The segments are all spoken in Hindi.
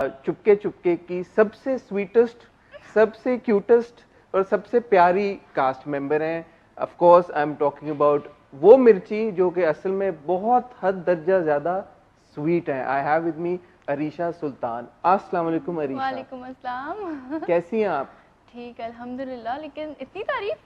चुपके चुपके की सबसे स्वीटेस्ट, सबसे क्यूटेस्ट और सबसे प्यारी कास्ट मेंबर हैं। Of course I am talking about वो मिर्ची जो कि असल में बहुत हद दर्जा ज्यादा स्वीट है। I have with me Arisha Sultan. अस्सलाम वालेकुम अरीशा। वालेकुम अस्सलाम। कैसी हैं आप? ठीक है अल्हम्दुलिल्लाह, लेकिन इतनी तारीफ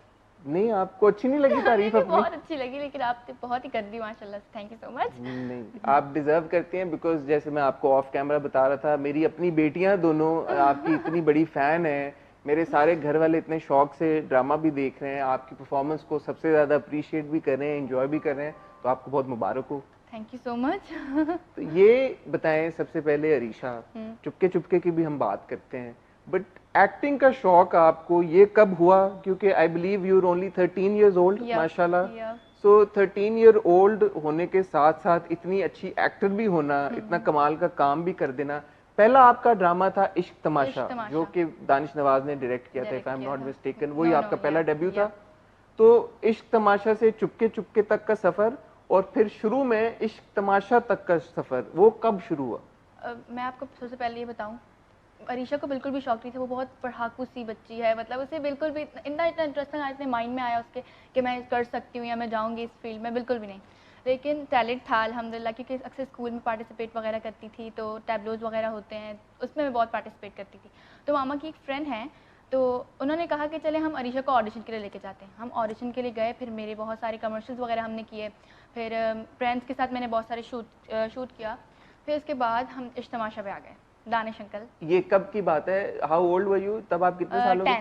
नहीं, आपको अच्छी नहीं लगी तारीफ नहीं, अपनी? बहुत अच्छी लगी, लेकिन आप तो बहुत ही कर दी माशाल्लाह, थैंक यू सो मच। नहीं, आप डिजर्व करती हैं, बिकॉज जैसे मैं आपको ऑफ कैमरा बता रहा था, मेरी अपनी बेटियां दोनों आपकी इतनी बड़ी फैन हैं। मेरे सारे घर वाले इतने शौक से ड्रामा भी देख रहे हैं, आपकी परफॉर्मेंस को सबसे ज्यादा अप्रिशिएट भी कर रहे हैं, एंजॉय भी कर रहे हैं, तो आपको बहुत मुबारक हो। Thank you so much. तो ये बताएं सबसे पहले अरीशा, चुपके चुपके की भी हम बात करते हैं, बट एक्टिंग का शौक आपको ये कब हुआ? क्योंकि I believe you are only 13 years old, माशाल्लाह। सो 13 year old होने के साथ साथ इतनी अच्छी एक्टर भी होना, इतना कमाल का काम भी कर देना। पहला आपका ड्रामा था इश्क तमाशा, जो कि दानिश नवाज ने डायरेक्ट किया था, if I am not mistaken, वही आपका पहला डेब्यू था। तो इश्क तमाशा से चुपके चुपके तक का सफर और फिर शुरू में इश्क तमाशा तक का सफर, वो कब शुरू हुआ? मैं आपको सबसे पहले ये बताऊं, अरीशा को बिल्कुल भी शौक नहीं था। वो बहुत पढ़ाकू सी बच्ची है, मतलब उसे बिल्कुल भी इतना इतना इंटरेस्ट ना इतने माइंड में आया उसके कि मैं कर सकती हूँ या मैं जाऊँगी इस फील्ड में, बिल्कुल भी नहीं। लेकिन टैलेंट था अल्हम्दुलिल्लाह, क्योंकि अक्सर स्कूल में पार्टिसिपेट वगैरह करती थी, तो टैबलोज वगैरह होते हैं उसमें मैं बहुत पार्टिसिपेट करती थी। तो मामा की एक फ्रेंड है, तो उन्होंने कहा कि चले हम अरीशा को ऑडिशन के लिए लेके जाते हैं। हम ऑडिशन के लिए गए, फिर मेरे बहुत सारे कमर्शियल्स वगैरह हमने किए, फिर फ्रेंड्स के साथ मैंने बहुत सारे शूट किया। फिर उसके बाद हम इश्क तमाशा पे आ गए, दानिश अंकल। ये कब की बात है? हाउ ओल्ड वर यू तब? आप कितने सालों की?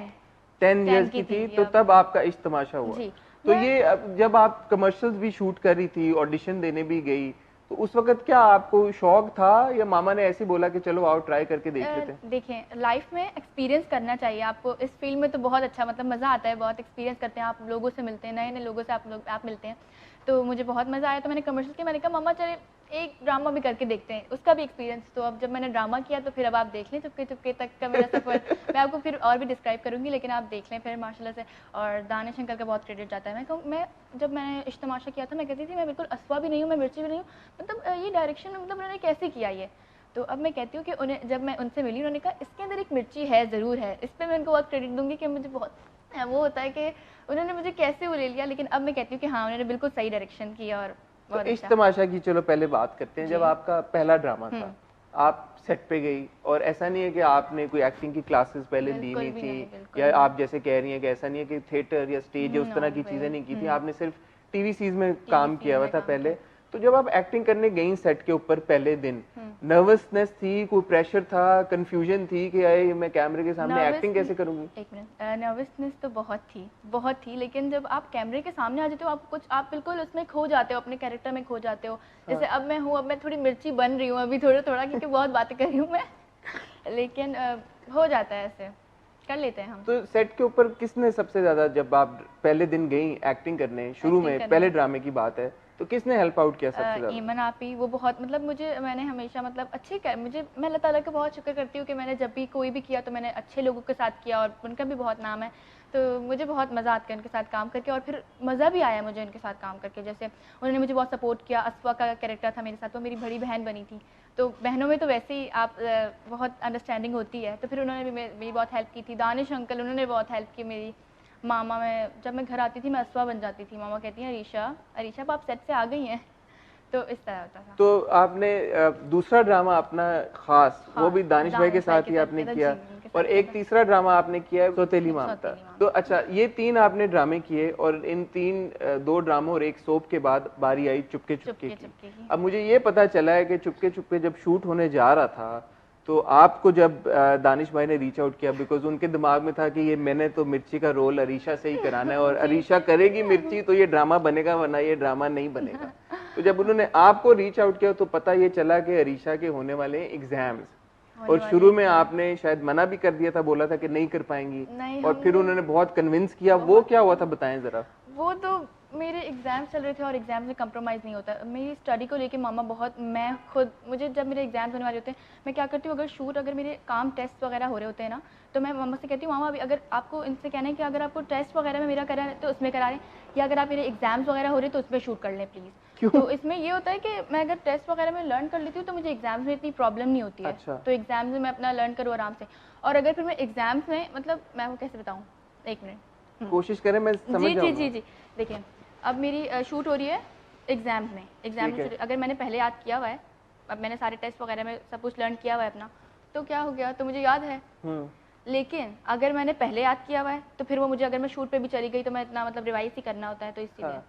10 10 years की थी, तो तब आपका इश्क तमाशा हुआ। जी। तो ये जब आप कमर्शियल्स भी शूट कर रही थी, ऑडिशन देने भी गई, तो उस वक्त क्या आपको शौक था या मामा ने ऐसे बोला कि चलो आओ ट्राई करके देख लेते हैं? देखें, लाइफ में एक्सपीरियंस करना चाहिए आपको। इस फील्ड में तो बहुत अच्छा, मतलब मज़ा आता है, बहुत एक्सपीरियंस करते हैं आप, लोगों से मिलते हैं, नए नए लोगों से आप मिलते हैं। तो मुझे बहुत मज़ा आया, तो मैंने कमर्शियल किया। मैंने कहा मामा चले एक ड्रामा भी करके देखते हैं, उसका भी एक्सपीरियंस। तो अब जब मैंने ड्रामा किया, तो फिर अब आप देख लें चुपके चुपके तक का मेरा सफ़र। मैं आपको फिर और भी डिस्क्राइब करूँगी, लेकिन आप देख लें फिर माशाल्लाह से। और दानिश अंकल का बहुत क्रेडिट जाता है। मैं कहूँ, मैं जब मैंने इश्क तमाशा किया था, मैं कहती थी मैं बिल्कुल असवा भी नहीं हूँ, मैं मिर्ची भी नहीं हूँ, मतलब ये डायरेक्शन मतलब उन्होंने कैसे किया ये। तो अब मैं कहती हूँ कि उन्हें, जब मैं उनसे मिली, उन्होंने कहा इसके अंदर एक मिर्ची है, ज़रूर है। इस पर मैं उनको बहुत क्रेडिट दूंगी कि मुझे बहुत वो होता है कि उन्होंने मुझे कैसे वो ले लिया। लेकिन अब मैं कहती हूँ कि हाँ, उन्होंने बिल्कुल सही डायरेक्शन किया और तो बहुत इश्क अच्छा। तमाशा की चलो पहले बात करते हैं। जब आपका पहला ड्रामा था, आप सेट पे गई, और ऐसा नहीं है कि आपने कोई एक्टिंग की क्लासेस पहले ली नहीं थी, या आप जैसे कह रही हैं कि ऐसा नहीं है कि थिएटर या स्टेज या उस तरह की चीजें नहीं की थी, आपने सिर्फ टीवी सीरीज में काम किया हुआ था पहले। तो जब आप एक्टिंग करने गई सेट के ऊपर पहले दिन, नर्वसनेस थी, कोई प्रेशर था, कंफ्यूजन थी कि यार मैं कैमरे के सामने एक्टिंग कैसे करूंगी? एक मिनट, नर्वसनेस तो बहुत थी, लेकिन जब आप कैमरे के सामने आ जाते हो, आप बिल्कुल उसमें खो जाते हो, अपने कैरेक्टर में खो जाते हो। जैसे अब मैं हूँ, अब मैं थोड़ी मिर्ची बन रही हूँ अभी थोड़ा थोड़ा, क्योंकि बहुत बातें कर रही हूँ मैं। लेकिन हो जाता है, ऐसे कर लेते हैं हम। तो सेट के ऊपर किसने सबसे ज्यादा, जब आप पहले दिन गई एक्टिंग करने, शुरू में पहले ड्रामे की बात है, तो किसने हेल्प आउट किया सबसे ज्यादा? ईमन आप ही, वो बहुत, मतलब मैंने हमेशा, मतलब मैं अल्लाह ताला का बहुत शुक्र करती हूँ कि मैंने जब भी कोई भी किया तो मैंने अच्छे लोगों के साथ किया, और उनका भी बहुत नाम है। तो मुझे बहुत मज़ा आता है उनके साथ काम करके, और फिर मज़ा भी आया मुझे उनके साथ काम करके। जैसे उन्होंने मुझे बहुत सपोर्ट किया। असफा का कैरेक्टर था मेरे साथ, वो मेरी बड़ी बहन बनी थी। तो बहनों में तो वैसे ही आप बहुत अंडरस्टैंडिंग होती है, तो फिर उन्होंने भी मेरी बहुत हेल्प की थी। दानिश अंकल, उन्होंने बहुत हेल्प की मेरी। मामा, जब मैं घर आती थी मैं असफा बन जाती थी। मामा कहती हैं अरीशा अरीशा आप सेट से आ गई हैं। तो इस तरह होता था। तो आपने दूसरा ड्रामा अपना खास, वो भी दानिश भाई के साथ ही आपने किया, और एक तीसरा ड्रामा आपने किया है सौतेली ममता। तो अच्छा, ये 3 आपने ड्रामे किए, और इन 2 ड्रामों और एक सोप के बाद बारी आई चुपके चुपके की। अब मुझे ये पता चला है कि चुपके चुपके जब शूट होने जा रहा था, तो आपको जब दानिश भाई ने रीच आउट किया, बिकॉज उनके दिमाग में था कि ये मैंने तो मिर्ची का रोल अरीशा से ही कराना है, और अरीशा करेगी मिर्ची तो ये ड्रामा बनेगा, वरना ये ड्रामा नहीं बनेगा। तो जब उन्होंने आपको रीच आउट किया, तो पता ये चला कि अरीशा के होने वाले हैं एग्जाम्स, और शुरू में आपने शायद मना भी कर दिया था, बोला था कि नहीं कर पाएंगी, और फिर उन्होंने बहुत कन्विंस किया। वो क्या हुआ था, बताएं जरा। वो तो मेरे एग्ज़ाम्स चल रहे थे, और एग्ज़ाम में कंप्रोमाइज़ नहीं होता। मेरी स्टडी को लेके मामा बहुत, मैं खुद, मुझे जब मेरे एग्ज़ाम्स होने वाले होते हैं, मैं क्या करती हूँ, अगर मेरे काम टेस्ट वगैरह हो रहे होते हैं ना, तो मैं मामा से कहती हूँ मामा अभी अगर आपको इनसे कहना है कि अगर आपको टेस्ट वगैरह में मेरा करा है तो उसमें करा लें, या अगर आप मेरे एग्ज़ाम्स वगैरह हो रहे हैं तो उसमें शूट कर लें प्लीज़। तो इसमें ये होता है कि मैं अगर टेस्ट वगैरह में लर्न कर लेती हूँ तो मुझे एग्जाम्स में इतनी प्रॉब्लम नहीं होती है। अच्छा। तो एग्जाम्स में मैं अपना लर्न करूँ आराम से। और अगर फिर मैं एग्जाम्स में मतलब मैं वो कैसे बताऊँ, एक मिनट कोशिश करें, मैं समझ जी जाऊंगा। जी जी जी देखिए, अब मेरी शूट हो रही है एग्जाम्स में, अगर मैंने पहले याद किया हुआ है, अब मैंने सारे टेस्ट वगैरह में सब कुछ लर्न किया हुआ है अपना, तो क्या हो गया, तो मुझे याद है। लेकिन अगर मैंने पहले याद किया हुआ है तो फिर वो मुझे, अगर मैं शूट पे भी चली गई तो मैं इतना मतलब रिवाइज ही करना होता है, तो इसीलिए। हाँ,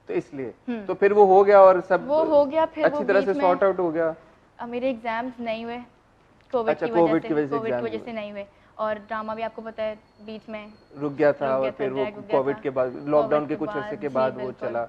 तो इसलिए तो फिर वो हो गया और सब वो हो गया, फिर अच्छी तरह से सॉर्ट आउट हो गया। अब मेरे एग्जाम्स नहीं हुए कोविड अच्छा, की वजह से नहीं हुए, और ड्रामा भी आपको पता है बीच में रुक गया था, और फिर वो कोविड के बाद, लॉकडाउन के कुछ अरसे के बाद वो चला।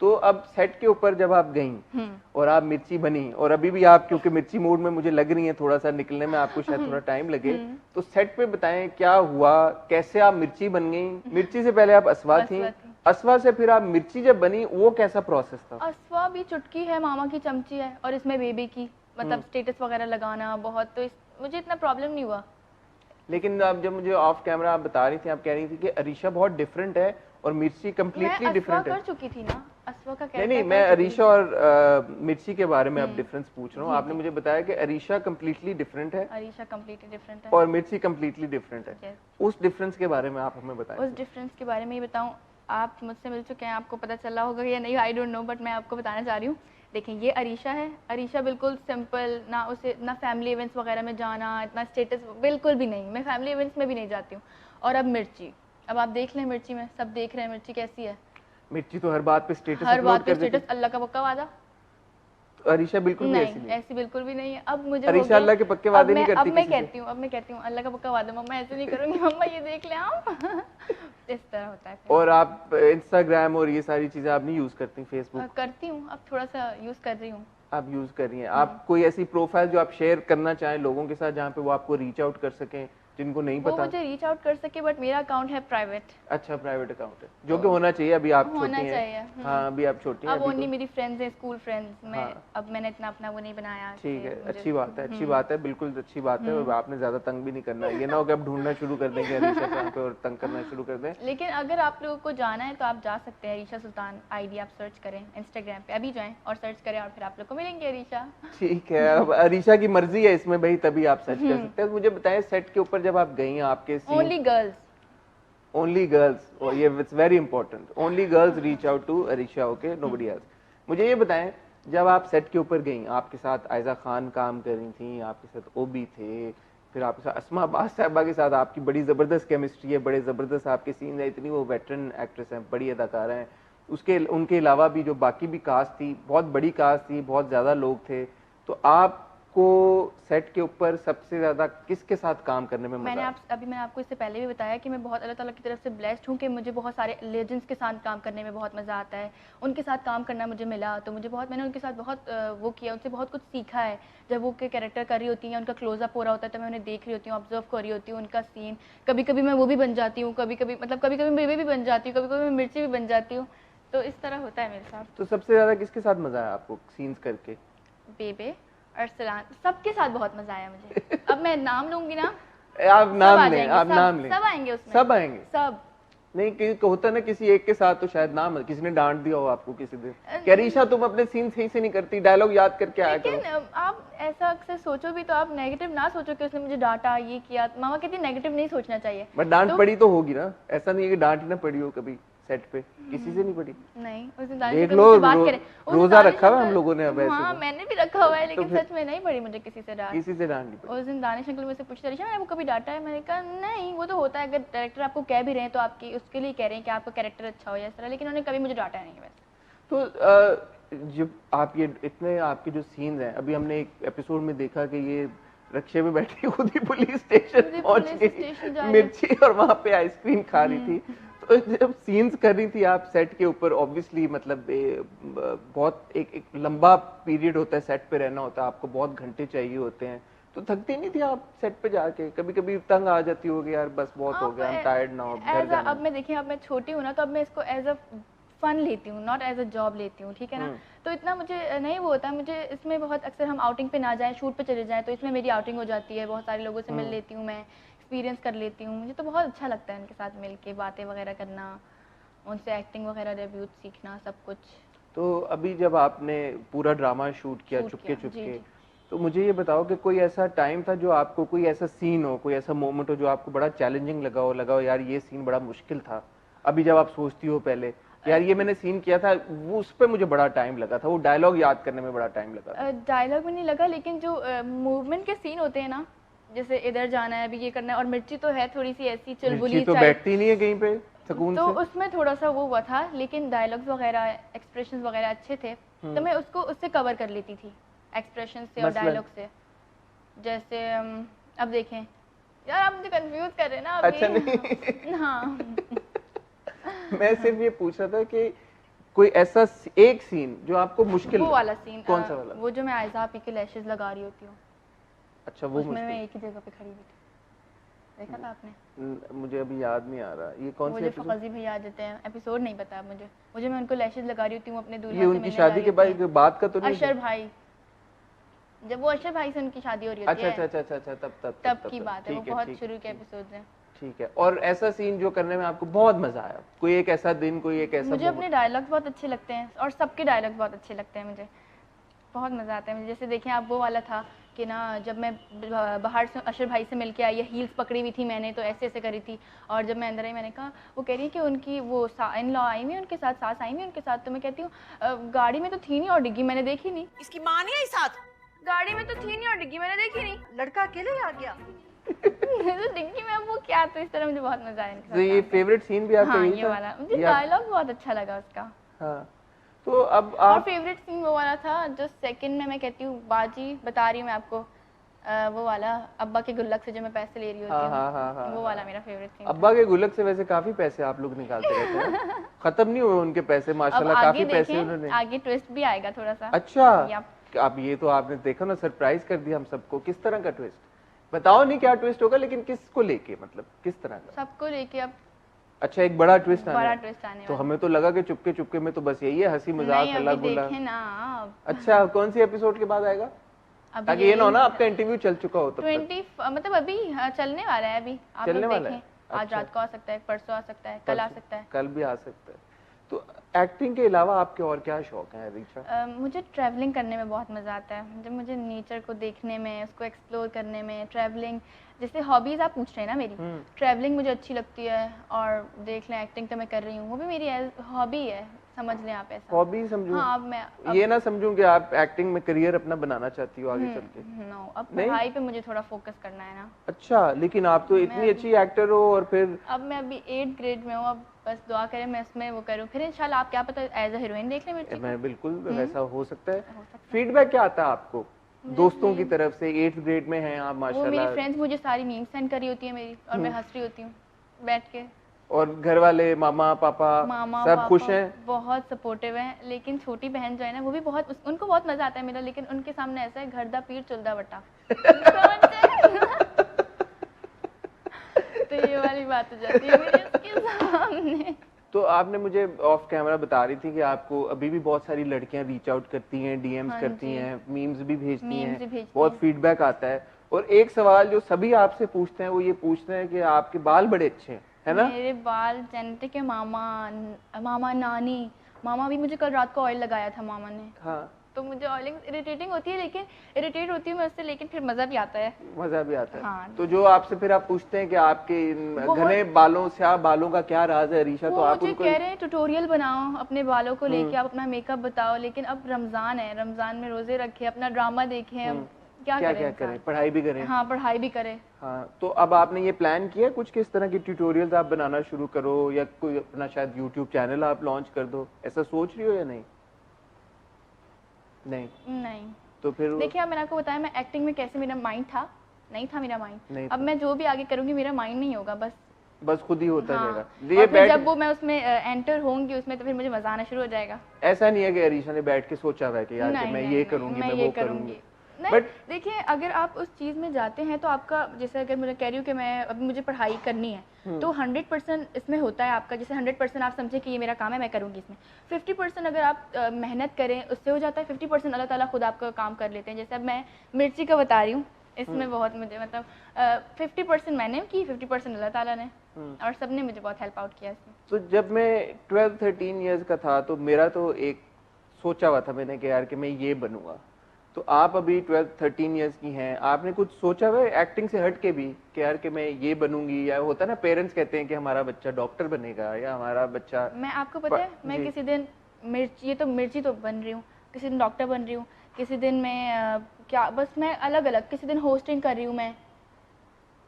तो अब सेट के ऊपर जब आप गईं और आप मिर्ची बनी, और अभी भी आप क्योंकि मिर्ची मूड में मुझे लग रही है, थोड़ा सा निकलने में आपको शायद थोड़ा टाइम लगे, तो सेट पे बताएं क्या हुआ, कैसे आप मिर्ची बन गई। मिर्ची से पहले आप असवा थी, असवा से फिर आप मिर्ची जब बनी, वो कैसा प्रोसेस था? असवा भी चुटकी है, मामा की चमची है, और इसमें बेबी की मतलब स्टेटस वगैरह लगाना बहुत, तो मुझे इतना प्रॉब्लम नहीं हुआ। लेकिन अब जब मुझे ऑफ कैमरा आप बता रही थी, आप कह रही थी कि अरीशा बहुत डिफरेंट है और मिर्ची कम्प्लीटली डिफरेंट है। कर चुकी थी ना असवा का। नहीं, मैं अरीशा और मिर्ची के बारे में अब डिफरेंस पूछ रहा हूँ। आपने मुझे बताया कि अरीशा कम्प्लीटली डिफरेंट है, अरीशा कम्प्लीटली डिफरेंट है और मिर्ची कम्प्लीटली डिफरेंट है। उस डिफरेंस के बारे में आप हमें बताएं। उस डिफरेंस के बारे में ही बताऊँ, आप मुझसे मिल चुके हैं, आपको पता चला होगा या नहीं, आई डोंट नो, बट मैं आपको बताना चाह रही हूँ। देखें, ये अरीशा है, अरीशा बिल्कुल सिंपल, ना उसे ना फैमिली इवेंट्स वगैरह में जाना, इतना स्टेटस बिल्कुल भी नहीं, मैं फैमिली इवेंट्स में भी नहीं जाती हूँ। और अब मिर्ची, अब आप देख लें मिर्ची में, सब देख रहे हैं मिर्ची कैसी है। मिर्ची तो हर बात पे स्टेटस, हर बात पे स्टेटस, अल्लाह का पक्का वादा। अरीशा बिल्कुल भी ऐसी नहीं, ऐसी बिल्कुल भी नहीं है। अब मुझे अरीशा अल्लाह के पक्के वादे नहीं करती। अब मैं कहती हूँ अल्लाह का पक्का वादा, मम्मा ऐसे नहीं करूंगी, मम्मा ये देख ले आप। इस तरह होता है। और आप इंस्टाग्राम और ये सारी चीजें आप नहीं यूज करती? फेसबुक करती हूँ, अब थोड़ा सा यूज कर रही हूँ। आप यूज कर रही हैं? आप कोई ऐसी प्रोफाइल जो आप शेयर करना चाहें लोगों के साथ, जहाँ पे वो आपको रीच आउट कर सकें, जिनको नहीं पता? वो मुझे रीच आउट कर सके, बट मेरा अकाउंट है प्राइवेट। अच्छा, प्राइवेट अकाउंट है, जो कि होना चाहिए, अभी आप छोटी हैं। हाँ, अभी आप छोटी हैं। अब ओनली मेरी फ्रेंड्स हैं, स्कूल फ्रेंड्स, मैं अब मैंने इतना अपना वो नहीं बनाया। ठीक है, अच्छी बात है, अच्छी बात है, बिल्कुल अच्छी बात है। और आपने ज्यादा तंग भी नहीं करना, ये ना हो कि आप ढूंढना शुरू कर देंगे अरीशा कहाँ पे और तंग करना शुरू कर दें। लेकिन अगर आप लोगों को जाना है तो आप जा सकते हैं, अरीशा सुल्तान आईडी आप सर्च करें इंस्टाग्राम पे, अभी जाएं और सर्च करें, और फिर आप लोग को मिलेंगे अरीशा। ठीक है, अब अरीशा की मर्जी है इसमें भाई, तभी आप सर्च कर सकते हैं। मुझे बताएं, सेट के ऊपर जब आप गई, आपके ओनली गर्ल्स, और ये it's very important, only girls reach out to Arisha, okay, nobody else. मुझे ये बताएं, जब आप सेट के ऊपर गई, आपके साथ आयजा खान काम कर रही थी, आपके साथ ओबी थे, फिर आपके साथ अस्मा अब्बास साहिबा के साथ आपकी बड़ी ज़बरदस्त केमिस्ट्री है, बड़े ज़बरदस्त आपके सीन है, इतनी वो वेटरन एक्ट्रेस हैं, बड़ी अदाकारा हैं। उनके अलावा भी जो बाकी भी कास्ट थी, बहुत बड़ी कास्ट थी, बहुत ज़्यादा लोग थे। तो आपको सेट के ऊपर सबसे ज़्यादा किसके साथ काम करने में मजा आया? मैंने आपको इससे पहले भी बताया कि मैं बहुत अल्लाह ताला की तरफ से ब्लेस्ड हूँ कि मुझे बहुत सारे लेजेंड्स के साथ काम करने में बहुत मज़ा आता है। उनके साथ काम करना मुझे मिला, तो मैंने उनके साथ बहुत वो किया, उनसे बहुत कुछ सीखा है। जब वो के कैरेक्टर कर रही होती हैं, उनका क्लोजअप हो रहा होता है, तो मैं उन्हें देख रही होती हूँ, ऑब्जर्व कर रही होती हूँ उनका सीन। कभी कभी मैं वो भी बन जाती हूँ, कभी कभी मैं बेबी भी बन जाती हूँ, कभी कभी मैं मिर्ची भी बन जाती हूँ, तो इस तरह होता है मेरे साथ। तो सबसे ज़्यादा किसके साथ मज़ा आया आपको सीन्स करके? बेबे, अरसलान, सबके साथ बहुत मजा आया मुझे। अब मैं नाम लूंगी ना, आप नाम लें, आप नाम लें, सब आएंगे उसमें, सब आएंगे, सब नहीं कि होता ना किसी एक के साथ तो शायद नाम, किसी ने डांट दिया हो आपको किसी दिन कि अरीशा तुम अपने सीन सही से नहीं करती, डायलॉग याद करके आया करो। लेकिन आप ऐसा अक्सर सोचो भी तो आप नेगेटिव ना सोचो कि उसने मुझे डांटा, ये किया। मामा कहती है नेगेटिव नहीं सोचना चाहिए। बट डांट पड़ी तो होगी ना, ऐसा नहीं है कि डांट ही ना पड़ी हो कभी सेट पे, किसी से नहीं पड़ी? नहीं, उस दिन देख लो, रोजा रखा हुआ हम लोगों ने अब ऐसे। हाँ, मैंने भी रखा हुआ है, लेकिन सच में नहीं पड़ी मुझे किसी से डांट। किसी से डांट नहीं पड़ी। उस दिन दानिश अंकल मुझसे पूछते, अरीशा मैंने वो कभी डांटा है? मैंने कहा नहीं, वो तो होता है, अगर डायरेक्टर आपको कह भी रहे हैं तो आपकी उसके लिए कह रहे हैं कि आपका कैरेक्टर अच्छा हो या इस तरह, लेकिन उन्होंने कभी मुझे डांटा नहीं है वैसे। तो जब आप ये इतने आपके जो सीन्स हैं, अभी हमने एक एपिसोड में देखा कि ये रक्शे में बैठी खुद ही पुलिस स्टेशन पहुंच गई मिर्ची, और वहां पे आइसक्रीम खा रही थी। तो जब सीन्स कर रही थी आप सेट के ऊपर, ऑब्वियसली मतलब बहुत एक लंबा पीरियड होता है, सेट पे रहना होता है, आपको बहुत घंटे चाहिए होते हैं, तो थकती नहीं थी आप सेट पे जाके? कभी कभी तंग आ जाती होगी, यार बस बहुत हो गया, हम टायर्ड ना हो, घर जाना। अब मैं देखिए, अब मैं छोटी हूँ ना, तो अब मैं इसको एज अ फन लेती हूँ, नॉट एज अ जॉब लेती हूँ, ठीक है ना। तो इतना मुझे नहीं वो होता, मुझे इसमें बहुत अक्सर हम आउटिंग पे ना जाएं, शूट पे चले जाएं, तो इसमें मेरी आउटिंग हो जाती है, बहुत सारे लोगों से मिल लेती हूँ, मैं एक्सपीरियंस कर लेती हूँ, मुझे तो बहुत अच्छा लगता है उनके साथ मिल के बातें वगैरह करना, उनसे एक्टिंग वगैरह रिव्यू सीखना, सब कुछ। तो अभी जब आपने पूरा ड्रामा शूट किया चुपके चुपके, तो मुझे ये बताओ कि कोई ऐसा टाइम था जो आपको, कोई ऐसा सीन हो, कोई ऐसा मोमेंट हो जो आपको बड़ा चैलेंजिंग लगा हो यार ये सीन बड़ा मुश्किल था, अभी जब आप सोचती हो पहले यार ये मैंने सीन किया था, वो उस पे मुझे बड़ा टाइम लगा था, वो डायलॉग याद करने में बड़ा टाइम लगा था? डायलॉग में नहीं लगा, लेकिन जो मूवमेंट के सीन होते हैं ना, जैसे इधर जाना है, अभी ये करना है, और मिर्ची तो है थोड़ी सी ऐसी चुलबुली तो बैठती नहीं है कहीं पे सुकून तो से, उसमें थोड़ा सा वो हुआ था, लेकिन डायलॉग्स वगैरह एक्सप्रेशंस वगैरह अच्छे थे, तो मैं उसको उससे कवर कर लेती थी, एक्सप्रेशन से और डायलॉग से। जैसे अब देखें यार, आप मुझे कंफ्यूज कर रहे हैं ना अभी। अच्छा नहीं हाँ मैं सिर्फ ये पूछ रहा था कि कोई ऐसा एक सीन जो आपको मुश्किल, वो वाला सीन कौन सा वाला? वो जो मैं आयजा पी के लैशेस लगा रही होती हूँ। अच्छा, वो उसमें मैं एक ही जगह पे खड़ी हुई थी, देखा था आपने? मुझे अभी याद नहीं आ रहा, ये कौन सी एपिसोड? फौजी भैया आ जाते हैं, एपिसोड नहीं पता मुझे मैं उनको लैशेस लगा रही होती हूँ अपने दूल्हा से। ये उनकी शादी के बाद का तो नहीं? अशर भाई, जब वो अशर भाई से उनकी शादी हो रही होती है। अच्छा, तब की बात है, वो बहुत शुरू के एपिसोड्स हैं। ठीक है। और ऐसा सीन जो करने में आपको बहुत मजा आया, कोई एक ऐसा दिन, कोई एक ऐसा? मुझे अपने डायलॉग्स बहुत अच्छे लगते हैं, और सबके डायलॉग्स बहुत अच्छे लगते हैं, मुझे बहुत मजा आता है मुझे। जैसे देखें आप, वो वाला था कि ना, जब मैं बाहर से अशर भाई से मिलके आई, हील्स पकड़ी हुई थी मैंने, तो ऐसे ऐसे करी थी, और जब मैं अंदर आई, मैंने कहा, वो कह रही है कि उनकी वो इन लॉ आई हुई उनके साथ, सास आई हुई उनके साथ, तो मैं कहती हूँ गाड़ी में तो थी नहीं और डिग्गी मैंने देखी नहीं। इसकी माँ नहीं आई साथ? गाड़ी में तो थी नहीं और डिग्गी मैंने देखी नहीं। लड़का अकेले आ गया तो डिग्गी में अब वो क्या, तो इस तरह मुझे बहुत मजा आया। तो ये फेवरेट सीन भी आपका? हाँ, ये वाला मुझे डायलॉग बहुत अच्छा लगा उसका। हाँ, तो अब आप, और फेवरेट सीन वो वाला था जो सेकंड में मैं कहती हूँ, बाजी बता रही हूँ मैं आपको, वो वाला अब्बा के गुल्लक से जो मैं पैसे ले रही होती हूँ, वो वाला मेरा फेवरेट सीन। अब्बा के गुल्लक से वैसे काफी पैसे आप लोग निकालते रहते हैं खत्म नहीं हुए उनके पैसे माशाल्लाह, काफी पैसे उन्होंने। आगे ट्विस्ट भी आएगा थोड़ा सा। अच्छा, अब ये तो आपने देखा ना, सरप्राइज कर दिया हम सबको। किस तरह का ट्विस्ट? बताओ नहीं क्या ट्विस्ट होगा, लेकिन किसको लेके, मतलब किस तरह का? सबको लेके। अब अच्छा, एक बड़ा ट्विस्ट आने तो हमें तो लगा कि चुपके चुपके में तो बस यही है, हंसी मजाक हल्ला गुल्ला। अच्छा, कौन सी एपिसोड के बाद आएगा? ताकि ये ना हो ना आपका इंटरव्यू चल चुका हो तब 20 मतलब अभी चलने वाला है, अभी आप लोग देखें। आज रात को आ सकता है, परसों आ सकता है, कल आ सकता है, कल भी आ सकता है। तो एक्टिंग के अलावा आपके और क्या शौक हैं रीचा? मुझे ट्रैवलिंग करने में बहुत मज़ा आता है, जब मुझे नेचर को देखने में, उसको एक्सप्लोर करने में। ट्रैवलिंग जैसे हॉबीज़ आप पूछ रहे हैं ना मेरी, ट्रैवलिंग मुझे अच्छी लगती है, और देख लें एक्टिंग तो मैं कर रही हूँ, वो भी मेरी हॉबी है, समझ लें आप ऐसा। हॉबी समझूं? हाँ, अब ये ना समझूं कि आप एक्टिंग में करियर अपना बनाना चाहती हो आगे चल के। नो, अब पढ़ाई पे मुझे थोड़ा फोकस करना है ना। अच्छा, लेकिन आप तो इतनी अच्छी एक्टर हो, और फिर अब मैं अभी 8th ग्रेड में हूँ, अब बस दुआ करें मैं उसमें वो करूँ, फिर इंशाल्लाह आप क्या पता एज अ हीरोइन देख लें मिर्ची। मैं बिल्कुल वैसा हो सकता है। फीडबैक क्या आता है आपको दोस्तों की तरफ से? 8th ग्रेड में हैं आप माशाल्लाह। वो मेरी फ्रेंड्स मुझे सारी मीम सेंड करी होती है मेरी, और मैं हंस रही होती हूँ बैठ के। और घर वाले, मामा पापा सब खुश हैं? बहुत सपोर्टिव हैं, लेकिन छोटी बहन जो है ना, वो भी बहुत, उनको बहुत मजा आता है मेरा, लेकिन उनके सामने ऐसा है, घर दा पीर चुलदा बटा तो ये वाली बात हो जाती है मेरे उसके सामने। तो आपने मुझे ऑफ कैमरा बता रही थी कि आपको अभी भी बहुत सारी लड़कियां रीच आउट करती हैं, डीएम्स करती हैं, मीम्स भी भेजती हैं, बहुत फीडबैक आता है। और एक सवाल जो सभी आपसे पूछते हैं, वो ये पूछते हैं कि आपके बाल बड़े अच्छे हैं, है ना? मेरे बाल जेनेटिक है, मामा नानी, मामा भी मुझे कल रात को ऑयल लगाया था मामा ने। हाँ, तो मुझे ऑयलिंग इरिटेटिंग होती है, लेकिन इरिटेट होती हूँ मैं उससे, लेकिन फिर मजा भी आता है। मजा भी आता है। हाँ। तो जो आपसे फिर आप पूछते हैं कि आपके घने बालों, स्याह बालों का क्या राज है रीशा, तो आप उनको कह रहे हैं ट्यूटोरियल बनाओ अपने बालों को लेके, आप अपना मेकअप बताओ, लेकिन अब रमजान है, रमजान में रोजे रखे, अपना ड्रामा देखें, अब क्या करें, पढ़ाई भी करें। हाँ, पढ़ाई भी करें। हाँ, तो अब आपने ये प्लान किया कुछ किस तरह की ट्यूटोरियल्स आप बनाना शुरू करो, या कोई अपना शायद यूट्यूब चैनल आप लॉन्च कर दो, ऐसा सोच रही हो या नहीं? नहीं। तो फिर देखिए, अब मैंने आपको बताया मैं एक्टिंग में कैसे मेरा माइंड था, नहीं था मेरा माइंड। अब मैं जो भी आगे करूंगी मेरा माइंड नहीं होगा, बस खुद ही होता हाँ। जाएगा। फिर जब वो मैं उसमें एंटर होंगी उसमें, तो फिर मुझे मजा आना शुरू हो जाएगा। ऐसा नहीं है कि अरीशा ने बैठ के सोचा हुआ है कि यार मैं ये करूंगी, मैं वो करूंगी। बट देखिए, अगर आप उस चीज में जाते हैं तो आपका, जैसे अगर मुझे कह रही हूँ कि मैं अभी मुझे पढ़ाई करनी है, तो 100% इसमें होता है आपका। जैसे 100% आप समझे कि ये मेरा काम है, मैं करूँगी इसमें। 50% अगर आप मेहनत करें उससे हो जाता है, 50% अल्लाह ताला खुद आपका काम कर लेते हैं। जैसे अब मैं मिर्ची का बता रही हूँ, इसमें बहुत मुझे मतलब 50% मैंने की, 50% अल्लाह ताला ने, और सबने मुझे बहुत हेल्प आउट किया इसमें। तो जब मैं 12-13 ईयर्स का था, तो मेरा तो एक सोचा हुआ था मैंने कि यार कि मैं ये बनूंगा, तो आप अभी 12-13 इयर्स की हैं, आपने कुछ सोचा हुआ है एक्टिंग से हट के भी कि यार कि मैं ये बनूंगी, या होता है ना पेरेंट्स कहते हैं कि हमारा बच्चा डॉक्टर बनेगा या हमारा बच्चा। मैं आपको पता है मैं किसी दिन मिर्ची तो बन रही हूँ, किसी दिन डॉक्टर बन रही हूँ, किसी दिन मैं क्या बस मैं अलग अलग, किसी दिन होस्टिंग कर रही हूँ, मैं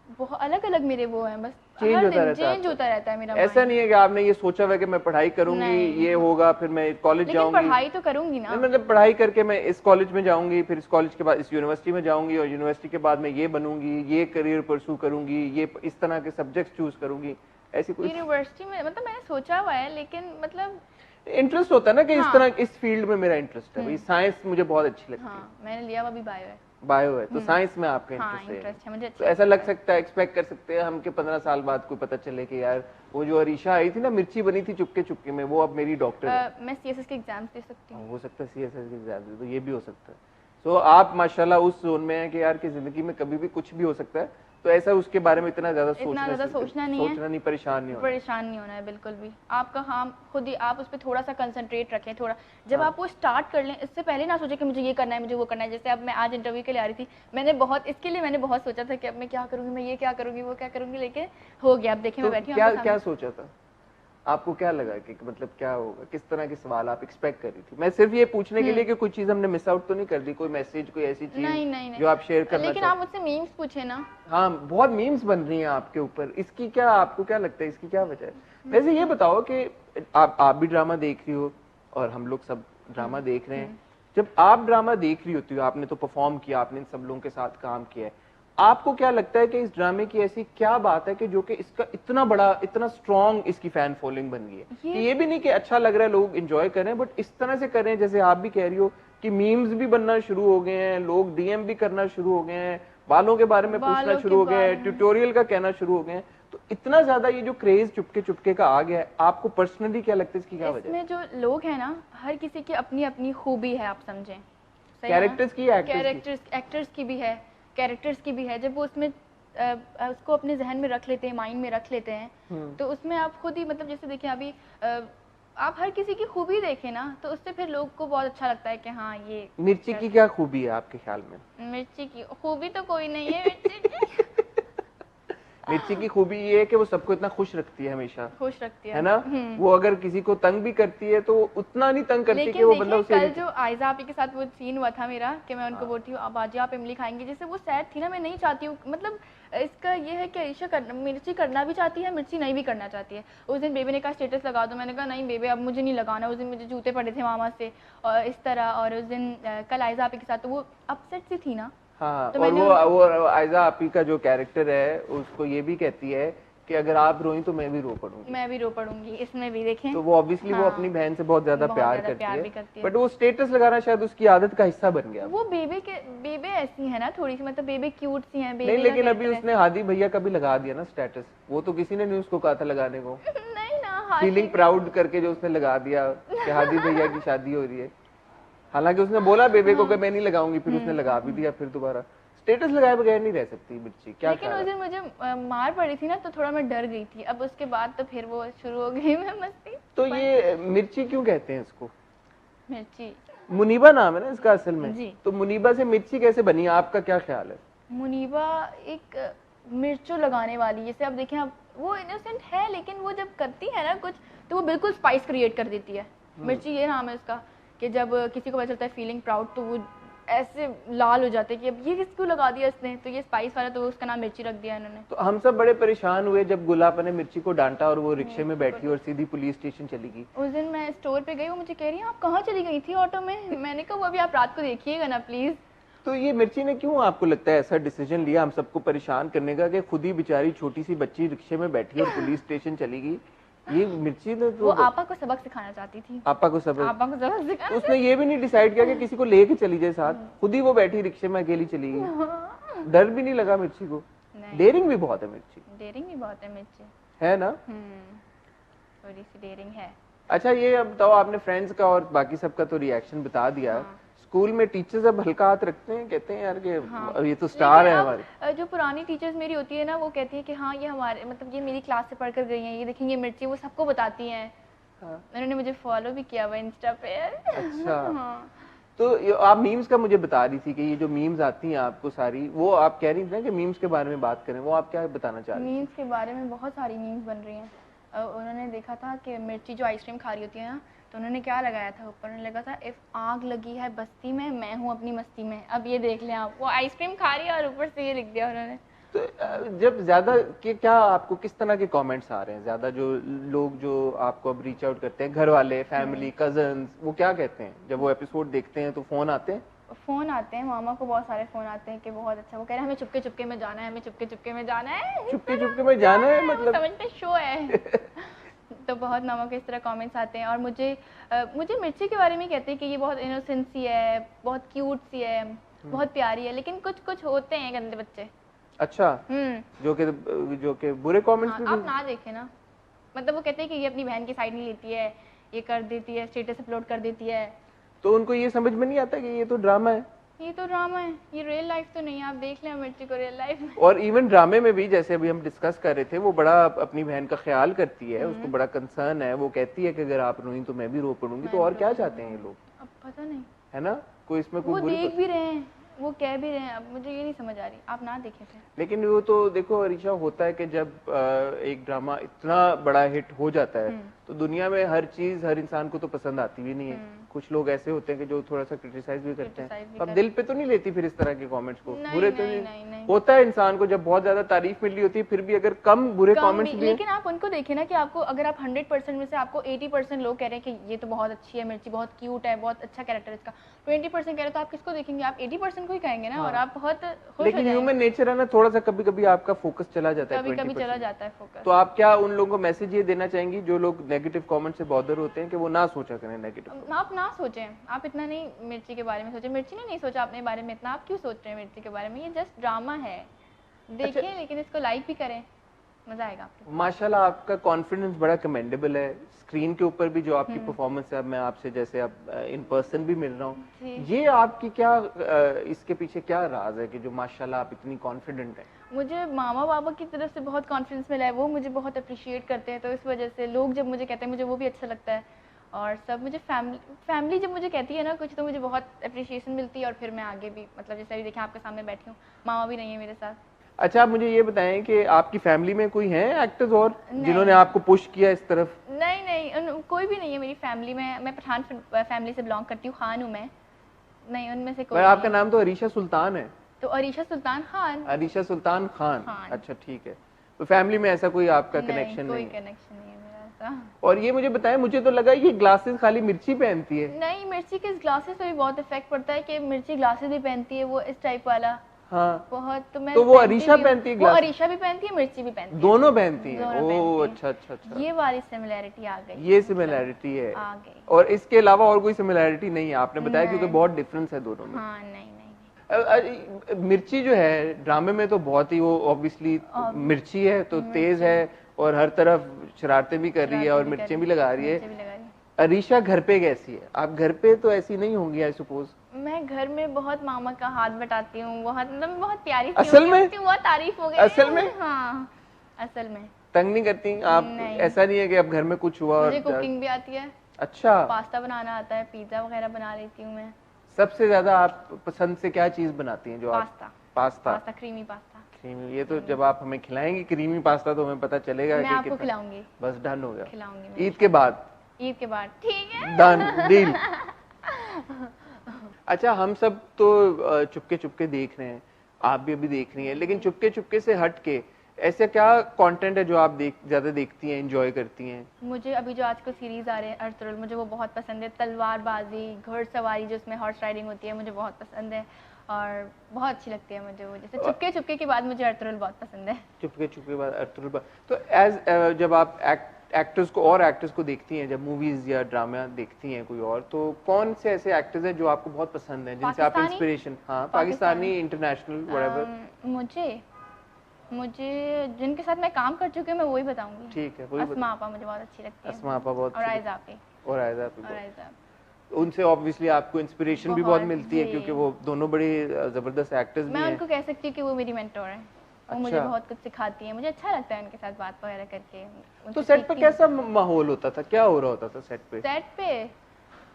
बहुत अलग अलग मेरे वो हैं, बस चेंज होता रहता है मेरा। ऐसा नहीं है कि आपने ये सोचा हुआ है कि मैं पढ़ाई करूंगी, ये होगा, फिर मैं कॉलेज जाऊंगी। पढ़ाई तो करूंगी ना, मतलब पढ़ाई करके मैं इस कॉलेज में जाऊंगी, फिर इस कॉलेज के बाद इस यूनिवर्सिटी में जाऊंगी, और यूनिवर्सिटी के बाद मैं ये बनूंगी, ये करियर परस्यू करूंगी, ये इस तरह के सब्जेक्ट चूज करूंगी, ऐसी कोई यूनिवर्सिटी में मतलब मैंने सोचा हुआ है, लेकिन मतलब इंटरेस्ट होता है ना कि इस तरह इस फील्ड में मेरा इंटरेस्ट है, भाई साइंस मुझे बहुत अच्छी लगती है। मैंने लिया हुआ भी बायो है, तो साइंस में आपका इंटरेस्ट है मुझे। तो ऐसा लग सकता है, एक्सपेक्ट कर सकते हैं हम कि 15 साल बाद कोई पता चले कि यार वो जो अरीशा आई थी ना, मिर्ची बनी थी चुपके चुपके में, वो अब मेरी डॉक्टर है। मैं सीएसएस के एग्जाम्स दे सकती हूँ। हो सकता है सीएसएस के एग्जाम दे, तो ये भी हो सकता है। तो आप माशाल्लाह उस जोन में हैं कि यार की जिंदगी में कभी भी कुछ भी हो सकता है, तो ऐसा उसके बारे में इतना ज्यादा सोचना नहीं, परेशान नहीं होना है बिल्कुल भी। आपका हम खुद ही आप उस पर थोड़ा सा कंसंट्रेट रखें, थोड़ा जब आप वो स्टार्ट कर लें, इससे पहले ना सोचे कि मुझे ये करना है, मुझे वो करना है। जैसे अब मैं आज इंटरव्यू के लिए आ रही थी, इसके लिए मैंने बहुत सोचा था कि अब मैं क्या करूँगी, मैं ये क्या करूँगी, वो क्या करूँगी, लेकिन हो गया। अब देखिए मैं बैठी हूँ। क्या सोचा था आपको, क्या लगा कि मतलब क्या होगा, किस तरह के सवाल आप एक्सपेक्ट कर रही थी? मैं सिर्फ ये पूछने के लिए कि कोई चीज हमने मिस आउट तो नहीं कर दी, कोई मैसेज, कोई ऐसी चीज नहीं, जो आप शेयर करना लेकिन आप मुझसे मीम्स पूछे ना। हाँ, बहुत मीम्स बन रही हैं आपके ऊपर, इसकी क्या, आपको क्या लगता है इसकी क्या वजह है? वैसे ये बताओ कि आप भी ड्रामा देख रही हो और हम लोग सब ड्रामा देख रहे हैं, जब आप ड्रामा देख रही होती हो, आपने तो परफॉर्म किया, आपने इन सब लोगों के साथ काम किया है, आपको क्या लगता है कि इस ड्रामे की ऐसी क्या बात है कि जो कि इसका इतना बड़ा, इतना स्ट्रॉन्ग इसकी फैन फॉलोइंग बन गई है? कि ये भी नहीं कि अच्छा लग रहा है, लोग एंजॉय कर रहे हैं, बट इस तरह से कर रहे हैं, जैसे आप भी कह रही हो कि मीम्स भी बनना शुरू हो गए हैं, लोग डीएम भी करना शुरू हो गए हैं, बालों के बारे में पूछना शुरू हो गए हैं, ट्यूटोरियल का कहना शुरू हो गए हैं, तो इतना ज्यादा ये जो क्रेज चुपके चुपके का आ गया है, आपको पर्सनली क्या लगता है इसकी क्या वजह है? इसमें जो लोग हैं ना, हर किसी की अपनी अपनी खूबी है, आप समझें। कैरेक्टर्स की, एक्टर्स की भी है, कैरेक्टर्स की भी है। जब वो उसमें उसको अपने जहन में रख लेते हैं, माइंड में रख लेते हैं, तो उसमें आप खुद ही मतलब जैसे देखिए अभी आप हर किसी की खूबी देखें ना, तो उससे फिर लोग को बहुत अच्छा लगता है कि हाँ ये। मिर्ची की क्या खूबी है आपके ख्याल में? मिर्ची की खूबी तो कोई नहीं है। मिर्ची की खूबी ये है कि वो सबको इतना खुश रखती है, हमेशा खुश रखती है ना। वो अगर किसी को तंग भी करती है तो उतना नहीं तंग करती कि वो बंदा उसे। कल जो आयजा आपी के साथ वो सीन हुआ था मेरा कि मैं उनको बोलती हूँ अब आज आप इमली खाएंगी, जैसे वो सैड थी ना, मैं नहीं चाहती हूँ, मतलब इसका ये है कि आयशा मिर्ची करना भी चाहती है, मिर्ची नहीं भी करना चाहती है। उस दिन बेबी ने कहा स्टेटस लगा दो, मैंने कहा नहीं बेबी अब मुझे नहीं लगाना, उस दिन मुझे जूते पड़े थे मामा से और इस तरह। और उस दिन कल आयजा आपी के साथ तो वो अपसेट सी थी ना। हाँ, तो और वो आयजा आपी का जो कैरेक्टर है उसको ये भी कहती है कि अगर आप रोई तो मैं भी रो पड़ूंगी, इसमें भी देखें। तो वो ऑब्वियसली वो अपनी बहन से बहुत ज्यादा प्यार करती है, बट वो स्टेटस लगाना शायद उसकी आदत का हिस्सा बन गया। वो बेबे ऐसी है ना थोड़ी सी, मतलब बेबे क्यूट सी है। नहीं, लेकिन अभी उसने हादी भैया का भी लगा दिया ना स्टेटस, वो तो किसी ने नहीं उसको कहा था लगाने को। नहीं ना, फीलिंग प्राउड करके जो उसने लगा दिया कि हादी भैया की शादी हो रही है, हालांकि उसने बोला बेबे को कि मैं नहीं लगाऊंगी, फिर उसने लगा भी दिया। फिर दोबारा स्टेटस लगाए बगैर नहीं रह सकती मिर्ची, क्या? लेकिन उस दिन मुझे मार पड़ी थी ना, तो थोड़ा मैं डर गई थी। अब उसके बाद तो फिर वो शुरू हो गई मैं मस्ती। तो ये मिर्ची क्यों कहते हैं इसको? मिर्ची मुनीबा नाम है ना इसका असल में जी। तो मुनीबा से मिर्ची कैसे बनी, आपका क्या ख्याल है? मुनीबा एक मिर्चो लगाने वाली, जैसे आप देखें, आप वो इनोसेंट है, लेकिन वो जब करती है ना कुछ तो वो बिल्कुल स्पाइस क्रिएट कर देती है। मिर्ची ये नाम है उसका, कि जब किसी को पता चलता है फीलिंग प्राउड, तो वो ऐसे लाल हो जाते हैं कि अब ये किसको लगा दिया इसने, तो ये स्पाइस वाला, तो उसका नाम मिर्ची रख दिया इन्होंने। तो हम सब बड़े परेशान हुए जब गुलाब ने मिर्ची को डांटा और वो रिक्शे में बैठी और सीधी पुलिस स्टेशन चली गई। उस दिन मैं स्टोर पे गई, वो मुझे कह रही है आप कहाँ चली गई थी ऑटो में? मैंने कहा वो अभी आप रात को देखिएगा ना प्लीज। तो ये मिर्ची ने क्यों आपको लगता है ऐसा डिसीजन लिया हम सबको परेशान करने का, कि खुद ही बेचारी छोटी सी बच्ची रिक्शे में बैठी और पुलिस स्टेशन चली गई? ये मिर्ची ने तो वो आपा को सबक सिखाना चाहती थी। आपा को सबक सिखाना। उसने ये भी नहीं डिसाइड किया कि किसी को लेके चली जाए साथ, खुद ही वो बैठी रिक्शे में अकेली चली गई। डर भी नहीं लगा मिर्ची को? डेयरिंग भी बहुत है मिर्ची। डेयरिंग भी बहुत है मिर्ची, है ना? थोड़ी सी डेयरिंग है। अच्छा ये अब बताओ, आपने फ्रेंड्स का और बाकी सबका तो रिएक्शन बता दिया। स्कूल में टीचर्स अब हल्का हाथ रखते हैं, कहते हैं यार कि ये तो स्टार है हमारे। जो पुरानी टीचर्स मेरी होती है ना, वो कहती है कि हाँ ये हमारे मतलब ये मेरी क्लास से पढ़कर गई हैं, ये देखेंगे मिर्ची, वो सबको बताती हैं। हाँ। उन्होंने मुझे फॉलो भी किया हुआ इंस्टा पे। अच्छा। हाँ। तो आप मीम्स का मुझे बता रही थी कि ये जो मीम्स आती हैं आपको सारी, वो आप कह रही थी ना कि मीम्स के बारे में बात करें, वो आप क्या बताना चाह रही थी? मीम्स के बारे में बहुत सारी मीम्स बन रही हैं। उन्होंने देखा था कि मिर्ची जो आइसक्रीम खा रही होती है ना, तो उन्होंने क्या लगाया था ऊपर, उन्होंने लगा था इफ आग लगी है बस्ती में मैं हूँ अपनी मस्ती में। अब ये देख लें आप, वो आइसक्रीम खा रही है और ऊपर से ये लिख दिया उन्होंने। तो जब ज्यादा के क्या आपको किस तरह के कमेंट्स आ रहे हैं ज्यादा, जो लोग जो आपको अब रीच आउट करते हैं, घर वाले, फैमिली, कजन्स, वो क्या कहते हैं जब वो एपिसोड देखते हैं? तो फोन आते हैं? फ़ोन आते हैं, मामा को बहुत सारे फ़ोन आते हैं कि बहुत अच्छा, वो कह रहे हैं हमें चुपके चुपके में जाना है, हमें चुपके चुपके में जाना है। चुपके चुपके में जाना है मतलब? समझते शो है। तो बहुत मामा के इस तरह कमेंट्स आते हैं। और मुझे मिर्ची के बारे में कहते हैं कि ये बहुत इनोसेंट सी है, बहुत क्यूट सी है, बहुत प्यारी है, लेकिन कुछ कुछ होते हैं गंदे बच्चे। अच्छा। जो कि बुरे कमेंट्स हाँ, आप ना देखें ना, मतलब वो कहते हैं कि ये अपनी बहन की साइड नहीं लेती है, ये कर देती है, स्टेटस अपलोड कर देती है। तो उनको ये समझ में नहीं आता कि ये तो ड्रामा है, ये तो ड्रामा है, ये रियल लाइफ तो नहीं है। आप देख लें मिर्ची को रियल लाइफ में। और इवन ड्रामे में भी जैसे अभी हम डिस्कस कर रहे थे, वो बड़ा अपनी बहन का ख्याल करती है, उसको बड़ा कंसर्न है, वो कहती है कि अगर आप रोई तो मैं भी रो पड़ूंगी। तो और क्या चाहते हैं ये लोग, अब पता नहीं, है ना? कोई इसमें वो कोई देख भी रहे हैं, वो कह भी रहे हैं, अब मुझे ये नहीं समझ आ रही, आप ना देखें थे। लेकिन वो तो देखो अरीशा, होता है कि जब एक ड्रामा इतना बड़ा हिट हो जाता है तो दुनिया में हर चीज हर इंसान को तो पसंद आती भी नहीं है। कुछ लोग ऐसे होते हैं कि जो थोड़ा सा क्रिटिसाइज भी करते हैं। अब दिल पे तो नहीं लेती फिर इस तरह के कमेंट्स को? बुरे तो नहीं होता है इंसान को, जब बहुत ज्यादा तारीफ मिल रही होती है फिर भी अगर कम बुरे कमेंट्स भी। लेकिन आप उनको देखें ना कि आपको अगर आप 100% में से आपको 80% लोग कह रहे हैं कि ये तो बहुत अच्छी है मिर्ची, बहुत क्यूट है, बहुत अच्छा कैरेक्टर है इसका, 20% कह रहे हैं, तो आप किसको देखेंगे? आप 80% को ही कहेंगे ना। और आप बहुत खुश। लेकिन ह्यूमन नेचर है ना, थोड़ा सा कभी कभी आपका फोकस चला जाता है, कभी कभी चला जाता है फोकस। तो आप क्या उन लोगों को मैसेज ये देना चाहेंगी जो लोग नेगेटिव कमेंट से बॉदर होते हैं कि वो ना सोचा करें नेगेटिव? आप ना सोचें, आप इतना नहीं मिर्ची के बारे में सोचें। मिर्ची ने नहीं सोचा अपने बारे में इतना, आप क्यों सोच रहे हैं मिर्ची के बारे में? ये जस्ट ड्रामा है, देखें। अच्छा। लेकिन इसको लाइक भी करें, मजा आएगा आपको। माशाल्लाह आपका कॉन्फिडेंस बड़ा कमेंडेबल है। स्क्रीन के ऊपर भी जो आपकी परफॉर्मेंस है, मैं आपसे जैसे अब इन पर्सन भी मिल रहा हूँ, ये आपकी क्या इसके पीछे क्या राज है कि जो माशाल्लाह आप इतनी कॉन्फिडेंट है? मुझे मामा बाबा की तरफ से बहुत कॉन्फिडेंस मिला है, वो मुझे बहुत अप्रिशिएट करते हैं, तो इस वजह से लोग जब मुझे कहते हैं मुझे वो भी अच्छा लगता है। और सब मुझे फैमिली जब मुझे कहती है ना कुछ, तो मुझे बहुत अप्रिशिएशन मिलती है। और फिर मैं आगे भी, मतलब जैसे अभी देखें आपके सामने बैठी हूँ, मामा भी नहीं है मेरे साथ। अच्छा, आप मुझे ये बताएं कि आपकी फैमिली में कोई है एक्टर्स और जिन्होंने आपको पुश किया इस तरफ? नहीं, कोई भी नहीं है मेरी फैमिली में। मैं पठान फैमिली से बिलोंग करती हूँ, खान हूँ मैं, नहीं उनमें से कोई। आपका नाम तो अरीशा सुल्तान है। तो अरीशा सुल्तान खान। अरीशा सुल्तान खान। अच्छा ठीक है। तो फैमिली में ऐसा कोई आपका कनेक्शन नहीं? कोई कनेक्शन नहीं है मेरा ऐसा। और ये मुझे बताएं, मुझे तो लगा ये ग्लासेस खाली मिर्ची पहनती है। नहीं, मिर्ची के ग्लासेस से भी बहुत इफेक्ट पड़ता है कि मिर्ची ग्लासेस भी पहनती है, वो इस टाइप वाला। हाँ। बहुत। तो वो अरीशा पहनती है, वो अरीशा भी पहनती है, मिर्ची भी पहनती है, दोनों पहनती है। ओह अच्छा। ये वाली सिमिलैरिटी आ गई, ये सिमिलैरिटी है आ गई। और इसके अलावा और कोई सिमिलैरिटी नहीं है आपने बताया, क्योंकि बहुत डिफरेंस है दोनों में। हाँ, नहीं। मिर्ची जो है ड्रामे में तो बहुत ही, वो ऑब्वियसली मिर्ची है तो तेज है और हर तरफ शरारतें भी कर रही है और मिर्चें भी लगा रही है। अरीशा घर पे कैसी है? आप घर पे तो ऐसी नहीं होंगी आई सपोज। मैं घर में बहुत मामा का हाथ बटाती हूँ, बहुत मतलब बहुत प्यारी सी असल में बहुत तारीफ हो गई असल में। हाँ, असल में तंग नहीं करती आप? नहीं। ऐसा नहीं है कि अब घर में कुछ हुआ? मुझे कुकिंग भी आती है। अच्छा। पास्ता बनाना आता है, पिज्जा वगैरह बना लेती हूँ मैं। सबसे ज्यादा आप पसंद से क्या चीज बनाती हैं? जो पास्ता क्रीमी पास्ता। क्रीमी, ये तो जब आप हमें खिलाएंगी क्रीमी पास्ता तो हमें पता चलेगा मैं आपको खिलाऊंगी। बस डन हो गया, खिलाऊंगी ईद के बाद। ठीक है, डन डील। अच्छा, हम सब तो चुपके चुपके देख रहे हैं, आप भी अभी देख रही हैं, लेकिन चुपके चुपके से हट के ऐसा क्या कंटेंट है जो आप ज्यादा देखती हैं, एंजॉय करती हैं? मुझे अभी जो आजकल सीरीज आ रहे हैं अर्तुगरुल, मुझे वो बहुत पसंद है। तलवारबाजी, घुड़सवारी, जो उसमें हॉर्स राइडिंग होती है, मुझे बहुत पसंद है और बहुत अच्छी लगती है मुझे वो। जैसे चुपके चुपके के बाद मुझे अर्तुगरुल बहुत पसंद है। चुपके चुपके के बाद अर्तुगरुल। तो एज जब आप एक्टर्स को देखती हैं, जब मूवीज या ड्रामा देखती हैं कोई और, तो कौन से ऐसे एक्टर्स हैं जो आपको बहुत पसंद हैं, जिनसे आप इंस्पिरेशन? हाँ, पाकिस्तानी, इंटरनेशनल, व्हाटएवर। मुझे जिनके साथ मैं काम कर चुकी हूँ मैं वही बताऊंगी। ठीक है, अस्मा आपा मुझे बहुत अच्छी लगती है। अस्मा आपा बहुत। और आयज़ा आपी। उनसे ऑब्वियसली आपको इंस्पिरेशन भी बहुत मिलती है, क्योंकि वो दोनों बड़े जबरदस्त एक्टर्स भी हैं। मैं उनको कह सकती हूँ कि वो मेरी मेंटोर है। वो मुझे बहुत कुछ सिखाती है, मुझे अच्छा लगता है उनके साथ बात वगैरह करके। तो सेट पे कैसा माहौल होता था, क्या हो रहा होता था सेट पे?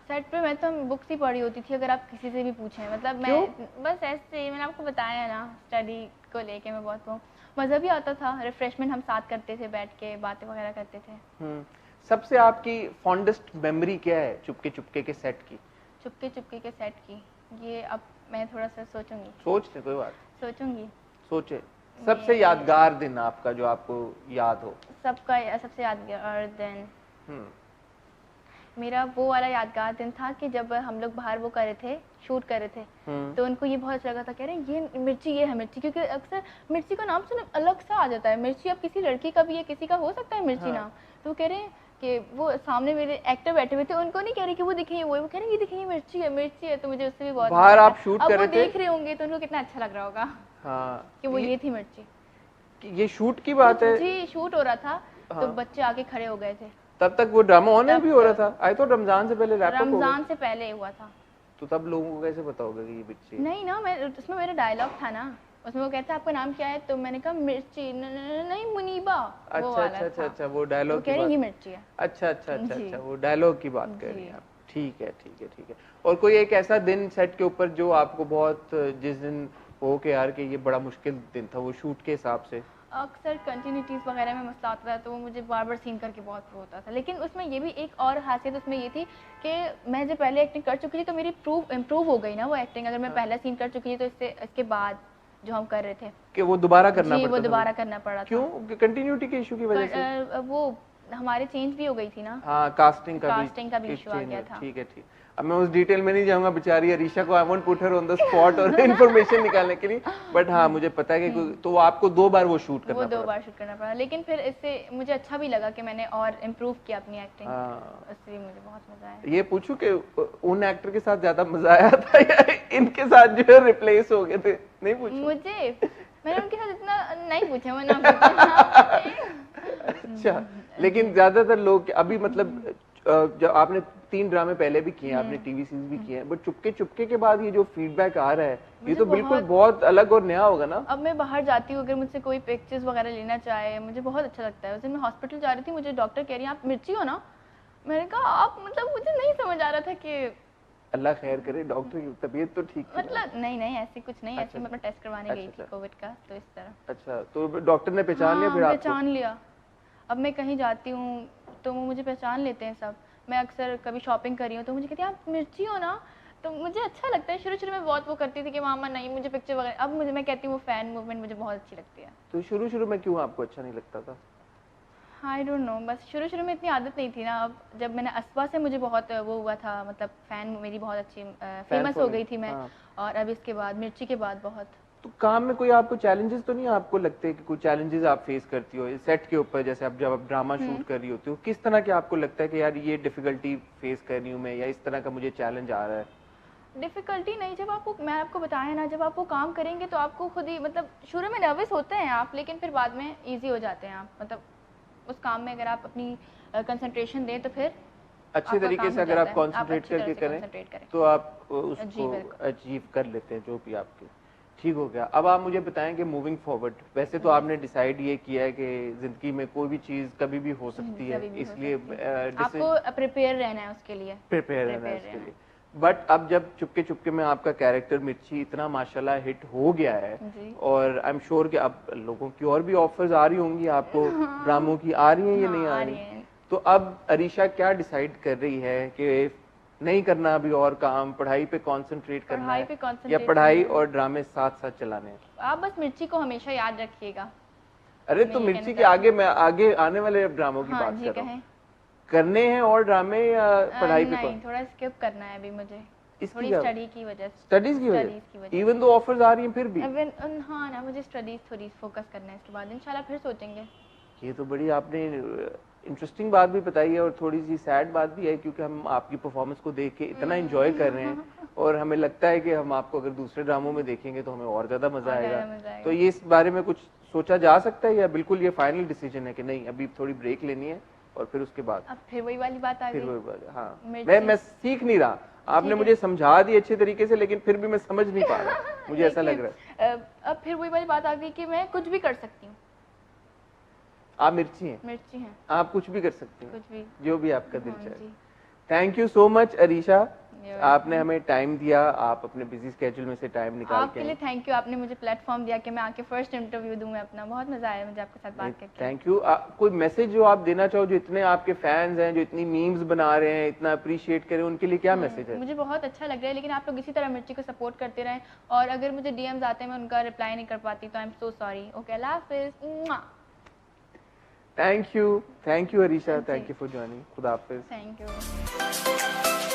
सेट पे मैं तो बुक्स ही पढ़ी होती थी, अगर आप किसी से भी पूछें। मतलब मैं बस ऐसे, मैंने आपको बताया ना, स्टडी को लेके मैं बहुत मज़ा भी आता था। रिफ्रेशमेंट हम साथ करते थे, बैठ के बातें वगैरह करते थे। सबसे आपकी फॉन्डेस्ट मेमोरी क्या है चुपके चुपके के सेट की? चुपके चुपके के सेट की, ये अब मैं थोड़ा सा सोचूंगी। सोचते, कोई बात, सोचूंगी। सोचे। सबसे यादगार दिन आपका जो आपको याद हो? सबसे यादगार दिन मेरा वो वाला यादगार दिन था कि जब हम लोग बाहर वो कर रहे थे, शूट कर रहे थे, तो उनको ये बहुत अच्छा लगा था, कह रहे हैं ये मिर्ची, ये है मिर्ची, क्योंकि अक्सर मिर्ची का नाम सुन अलग सा आ जाता है। मिर्ची अब किसी लड़की का भी है, किसी का हो सकता है मिर्ची नाम। तो वो कह रहे हैं कि वो सामने मेरे एक्टर बैठे हुए थे, उनको नहीं कह रहे कि वो दिखें वो कह रहे हैं ये दिखें मिर्ची है, मिर्ची है। तो मुझे उससे भी बहुत बाहर आप शूट कर रहे थे, देख रहे होंगे तो उनको कितना अच्छा लग रहा होगा कि वो ये थी मिर्ची। ये शूट की बात है जी, शूट हो रहा था तो बच्चे आके खड़े हो गए थे। तब तक वो ड्रामा ऑन भी हो रहा था? आई तो रमजान से पहले रमजान से पहले हुआ था। तो तब लोगों को कैसे पता होगा कि ये मिर्ची? नहीं ना, मैं उसमें मेरा डायलॉग था ना, उसमें वो कहता है आपका नाम क्या है, तो मैंने कहा मिर्ची, नहीं मुनीबा। अच्छा, वो डायलॉग की बात, ये मिर्ची है। अच्छा, वो डायलॉग की बात कर रही हैं आप। ठीक है। और कोई एक ऐसा दिन सेट के ऊपर जो आपको बहुत, जिस दिन हो के यार कि ये बड़ा मुश्किल दिन था वो शूट के हिसाब से? अक्सर कंटिन्यूटीज वगैरह में मसला आता था, तो वो मुझे बार बार सीन करके बहुत वो होता था। लेकिन उसमें ये भी एक और खासियत उसमें ये थी कि मैं जब पहले एक्टिंग कर चुकी थी तो मेरी इम्प्रूव हो गई ना वो एक्टिंग। अगर मैं पहला सीन कर चुकी थी तो इसके बाद जो हम कर रहे थे कि वो दोबारा करना पड़ता था। वो दोबारा करना पड़ा था। क्यों? कंटिन्यूटी के इशू की वजह से? वो हमारे चेंज भी हो गई थी ना। हाँ, कास्टिंग का भी इशू आ गया था। ठीक है। अब मैं उस डिटेल में नहीं जाऊंगा, बेचारी अरीशा को I won't put her on the spot और इन्फॉर्मेशन निकालने के लिए, बट हाँ मुझे पता है कि तो आपको 2 बार वो शूट करना पड़ा। 2 बार शूट करना पड़ा, लेकिन फिर इससे मुझे अच्छा भी लगा कि मैंने और इम्प्रूव किया अपनी एक्टिंग। उससे भी मुझे बहुत मजा आया। ये पूछूं कि उन एक्टर के साथ ज्यादा मजा आया था या इनके साथ जो है रिप्लेस हो गए थे? नहीं पूछूं? मैंने उनके साथ इतना नहीं पूछा, मैं ना पूछा। अच्छा, लेकिन ज्यादातर लोग अभी मतलब जब आपने 3 ड्रामे पहले भी किए हैं, आपने टीवी सीरीज भी किए हैं, बट चुपके के बाद ये जो फीडबैक आ रहा है ये तो बिल्कुल बहुत अलग और नया होगा ना? अब मैं बाहर जाती हूँ, अगर मुझसे कोई पिक्चर्स वगैरह लेना चाहे, मुझे बहुत अच्छा लगता है। उस दिन मैं हॉस्पिटल जा रही थी, मुझे डॉक्टर कह रही है आप मिर्ची हो ना। मैंने कहा आप, मतलब मुझे नहीं समझ आ रहा था कि अल्लाह खैर करे, डॉक्टर की तबीयत तो ठीक थी? मतलब नहीं ऐसे कुछ नहीं, ऐसे मैं अपना टेस्ट करवाने गई थी कोविड का, तो इस तरह। अच्छा, तो डॉक्टर ने पहचान लिया? फिर आपको पहचान लिया। अब मैं कहीं जाती हूँ तो वो मुझे पहचान लेते हैं सब। मैं अक्सर कभी शॉपिंग कर रही हूँ तो मुझे कहती हैं आप मिर्ची हो ना, तो मुझे अच्छा लगता है। शुरू में बहुत वो करती थी कि मामा नहीं मुझे पिक्चर वगैरह, अब मैं कहती हूँ वो फैन मूवमेंट मुझे बहुत अच्छी लगती है। तो शुरू में क्यों आपको अच्छा नहीं लगता था? आई डोंट नो, बस शुरू में इतनी आदत नहीं थी ना। अब जब मैंने अस्पा से मुझे बहुत वो हुआ था, मतलब फैन मेरी बहुत अच्छी फेमस हो गई थी मैं। और अब इसके बाद मिर्ची के बाद बहुत। तो काम में कोई आपको चैलेंजेस तो नहीं आपको लगते कि कोई चैलेंजेस आप फेस करती हो सेट के ऊपर, जैसे अब जब आप ड्रामा शूट कर रही होती हो, किस तरह के आपको लगता है कि यार ये डिफिकल्टी फेस कर रही हूँ मैं, या इस तरह का मुझे चैलेंज आ रहा है? डिफिकल्टी नहीं, जब आपको, मैं आपको बताया ना, जब आप वो काम करेंगे तो आपको खुद ही, मतलब शुरू में नर्वस होते हैं आप, लेकिन फिर बाद में ईजी हो जाते हैं आप। मतलब उस काम में अगर आप अपनी कंसंट्रेशन दें तो फिर अच्छे तरीके से अगर आप कंसंट्रेट करके करें तो आप उसको अचीव कर लेते हैं जो भी आपके। ठीक हो गया। अब आप मुझे बताएं कि मूविंग फॉरवर्ड, वैसे तो आपने डिसाइड ये किया है कि जिंदगी में कोई भी चीज कभी भी हो सकती है, इसलिए आपको प्रिपेयर रहना है उसके लिए। बट अब जब चुपके में आपका कैरेक्टर मिर्ची इतना माशाल्लाह हिट हो गया है, और आई एम श्योर कि अब लोगों की और भी ऑफर्स आ रही होंगी आपको, ड्रामों की आ रही हैं या नहीं आ रही? तो अब अरीशा क्या डिसाइड कर रही है कि नहीं करना अभी और काम, पढ़ाई पे कंसंट्रेट करना है, या पढ़ाई और ड्रामे साथ साथ चलाने हैं? आप बस मिर्ची को हमेशा याद रखिएगा। अरे तो मिर्ची के आगे मैं आगे आने वाले ड्रामों की बात कर रहा हूँ। करने हैं और ड्रामे या पढ़ाई पे? नहीं, थोड़ा स्किप करना है अभी मुझे, थोड़ी स्टडीज की वजह। इवन दो ऑफर्स आ रही हैं फिर भी? हाँ ना, मुझे स्टडीज थोड़ी फोकस करना है, इसके बाद इंशाल्लाह फिर सोचेंगे। ये तो बड़ी आपने इंटरेस्टिंग बात भी बताई है और थोड़ी सी सैड बात भी है, क्योंकि हम आपकी परफॉर्मेंस को देख के इतना एंजॉय कर रहे हैं और हमें लगता है कि हम आपको अगर दूसरे ड्रामों में देखेंगे तो हमें और ज्यादा मजा आएगा। तो ये इस बारे में कुछ सोचा जा सकता है या बिल्कुल ये फाइनल डिसीजन है कि नहीं अभी थोड़ी ब्रेक लेनी है और फिर उसके बाद? अब फिर वही वाली बात आ गई। हाँ, मैं सीख नहीं रहा, आपने मुझे समझा दी अच्छे तरीके से, लेकिन फिर भी मैं समझ नहीं पा रहा, मुझे ऐसा लग रहा है। अब फिर वही वाली बात आ गई कि मैं कुछ भी कर सकती हूँ। आप मिर्ची हैं, मिर्ची हैं, आप कुछ भी कर सकती हैं, कुछ भी, जो भी आपका दिल हाँ चाहे। जी। Thank you so much Arisha, You're आपने हमें टाइम दिया, आप अपने बिजी स्केड्यूल में से टाइम निकाल आपके लिए थैंक यू, आपने मुझे प्लेटफॉर्म दिया कि मैं आके फर्स्ट इंटरव्यू दूं मैं अपना। बहुत मजा आया मुझे आपके साथ बात करके। Thank you. कोई मैसेज जो आप देना चाहो, जो इतने आपके फैंस हैं, जो इतनी मीम्स बना रहे हैं, इतना अप्रिशिएट करें, उनके लिए क्या मैसेज है? मुझे बहुत अच्छा लग रहा है, लेकिन आप लोग इसी तरह मिर्ची को सपोर्ट करते रहें, और अगर मुझे डीएम्स आते हैं मैं उनका रिप्लाई नहीं कर पाती तो I am so sorry. Okay, Allah Hafiz. Thank you Arisha, thank you for joining. खुदा हाफिज। Thank you.